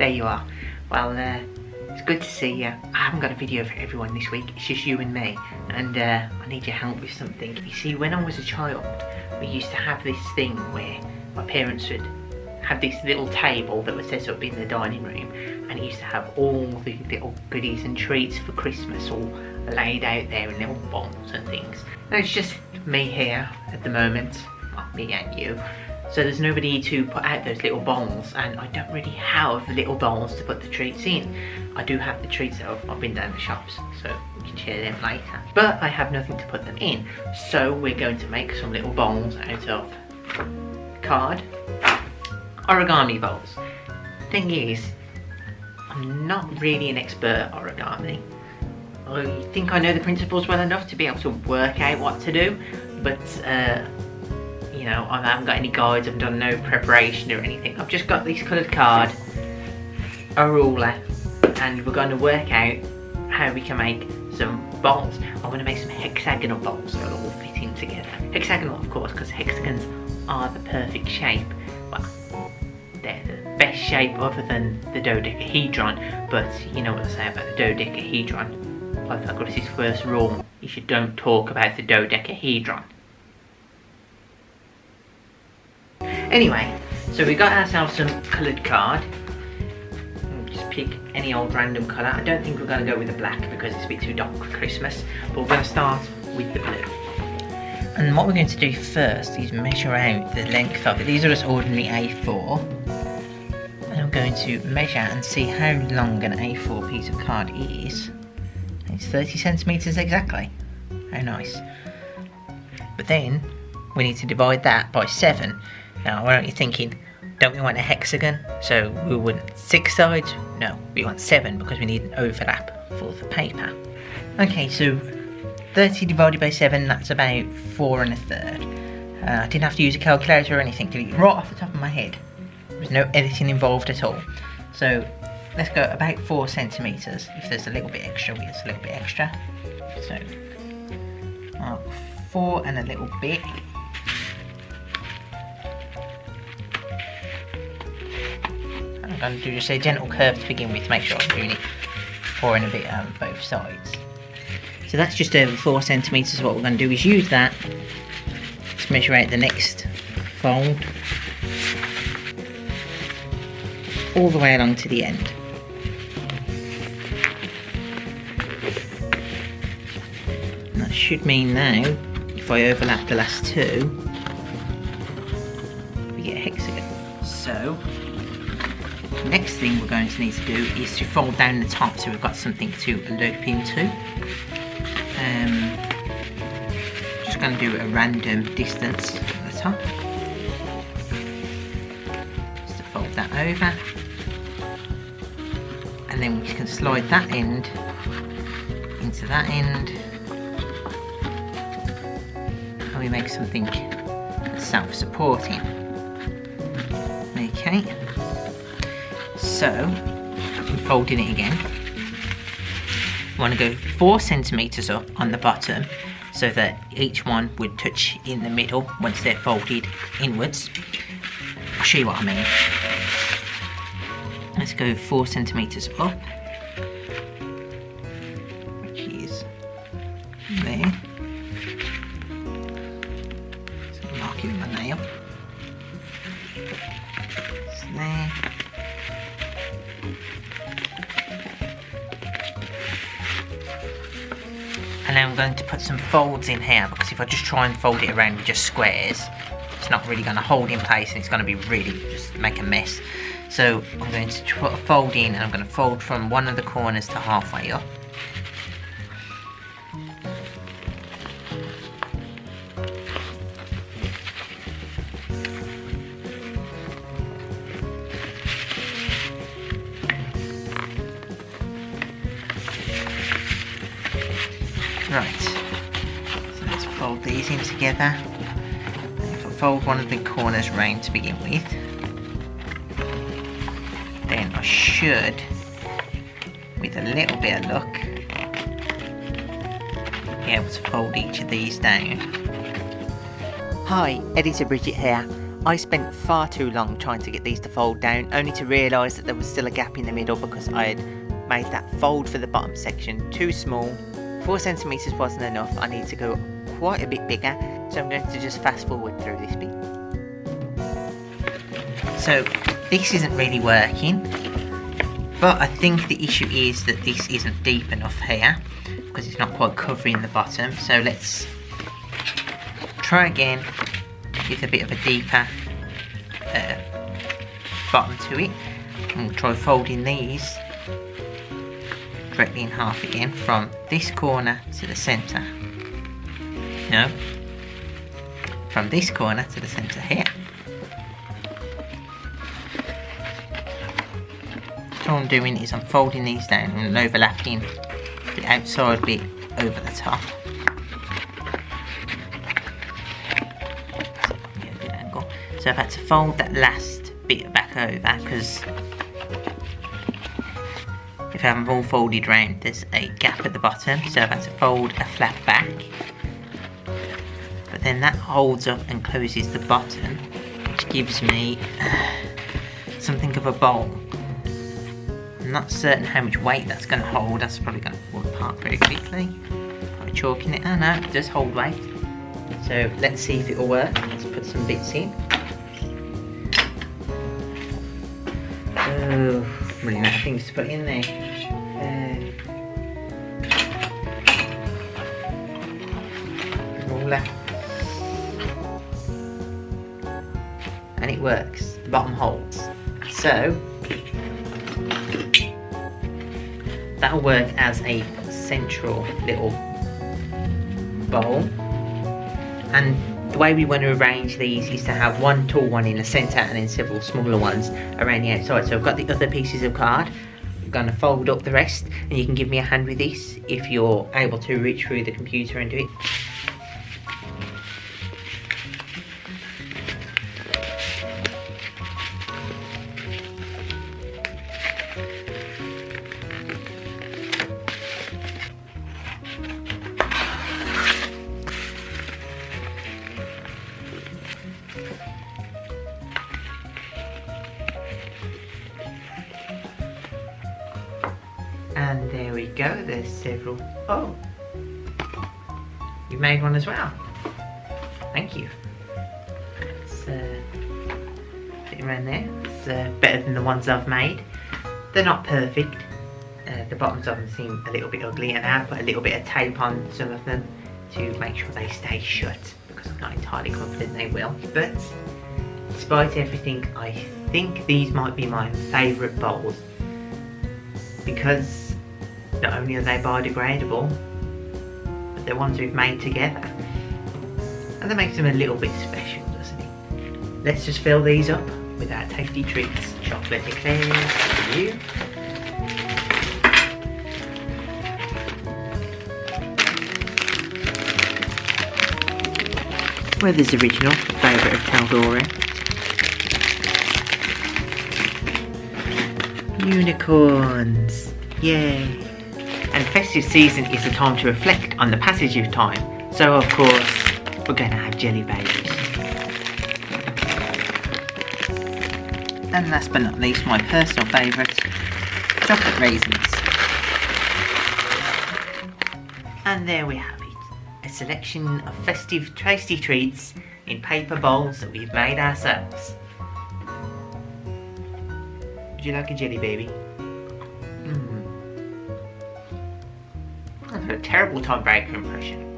there you are. Well, it's good to see you. I haven't got a video for everyone this week, it's just you and me. And I need your help with something. You see, when I was a child, we used to have this thing where my parents would have this little table that was set up in the dining room, and it used to have all the little goodies and treats for Christmas all laid out there in little bowls and things. And it's just me here at the moment, well, me and you. So there's nobody to put out those little bowls, and I don't really have little bowls to put the treats in. I do have the treats though, I've been down the shops, so we can share them later. But I have nothing to put them in, so we're going to make some little bowls out of card. Origami bowls. Thing is, I'm not really an expert at origami. I think I know the principles well enough to be able to work out what to do, but you know, I haven't got any guides, I've done no preparation or anything. I've just got this coloured card, a ruler, and we're going to work out how we can make some bowls. I want to make some hexagonal bowls so it'll all fit in together. Hexagonal, of course, because hexagons are the perfect shape. Well, they're the best shape other than the dodecahedron, but you know what I say about the dodecahedron. Pythagoras' first rule is you don't talk about the dodecahedron. Anyway, so we got ourselves some coloured card. Just pick any old random colour. I don't think we're going to go with the black because it's a bit too dark for Christmas, but we're going to start with the blue. And what we're going to do first is measure out the length of it. These are just ordinary A4. And I'm going to measure and see how long an A4 piece of card is. It's 30 centimetres exactly. How nice. But then we need to divide that by 7. Now, what are you thinking? Don't we want a hexagon? So we want 6 sides? No, we want 7 because we need an overlap for the paper. Okay, so 30 divided by 7, that's about 4 1/3. I didn't have to use a calculator or anything, did it? Right off the top of my head. There was no editing involved at all. So let's go about 4 centimetres. If there's a little bit extra, we use a little bit extra. So 4 and a little bit. I'm going to do just a gentle curve to begin with, make sure I'm doing it 4 and a bit on both sides. So that's just over 4 centimetres. What we're going to do is use that to measure out the next fold all the way along to the end. And that should mean now, if I overlap the last 2, we get a hexagon. So the next thing we're going to need to do is to fold down the top so we've got something to loop into. Just going to do a random distance at the top. Just to fold that over. And then we can slide that end into that end. And we make something self-supporting. Okay. So, I'm folding it again. I want to go 4 centimetres up on the bottom so that each one would touch in the middle once they're folded inwards. I'll show you what I mean. Let's go 4 centimetres up, which is there. So I'm marking with my nail. It's there. And now I'm going to put some folds in here, because if I just try and fold it around with just squares, it's not really going to hold in place and it's going to be really just make a mess. So I'm going to put a fold in, and I'm going to fold from one of the corners to halfway up. Right, so let's fold these in together. If I fold one of the corners round to begin with, then I should, with a little bit of luck, be able to fold each of these down. Hi, Editor Bridget here. I spent far too long trying to get these to fold down, only to realise that there was still a gap in the middle because I had made that fold for the bottom section too small. 4 centimetres wasn't enough, I need to go quite a bit bigger, so I'm going to just fast forward through this bit. So this isn't really working, but I think the issue is that this isn't deep enough here, because it's not quite covering the bottom. So let's try again with a bit of a deeper bottom to it, and we'll try folding these directly in half again from this corner to the centre. No, from this corner to the centre here. So what I'm doing is I'm folding these down and overlapping the outside bit over the top. So I've had to fold that last bit back over because if I have them all folded round, there's a gap at the bottom, so I've had to fold a flap back. But then that holds up and closes the bottom, which gives me something of a bowl. I'm not certain how much weight that's going to hold. That's probably going to fall apart very quickly. Probably chalking it. Oh no, it does hold weight. So let's see if it will work. Let's put some bits in. Oh, really nice things to put in there. Roller. And it works. The bottom holds. So that'll work as a central little bowl. And the way we want to arrange these is to have one tall one in the centre and then several smaller ones around the outside. So I've got the other pieces of card. I'm going to fold up the rest, and you can give me a hand with this if you're able to reach through the computer and do it. And there we go, there's several. Oh, you made one as well. Thank you. It's put it around there. It's better than the ones I've made. They're not perfect. The bottoms of them seem a little bit ugly, and I've put a little bit of tape on some of them to make sure they stay shut, because I'm not entirely confident they will. But despite everything, I think these might be my favourite bowls, because not only are they biodegradable, but they're ones we've made together. And that makes them a little bit special, doesn't it? Let's just fill these up with our tasty treats. Chocolate eclairs for you. Weather's Original, favourite of Caldora. Unicorns! Yay! And festive season is a time to reflect on the passage of time. So of course, we're going to have jelly babies. And last but not least, my personal favourite, chocolate raisins. And there we have it. A selection of festive tasty treats in paper bowls that we've made ourselves. Would you like a jelly baby? I've had a terrible time breaker impression.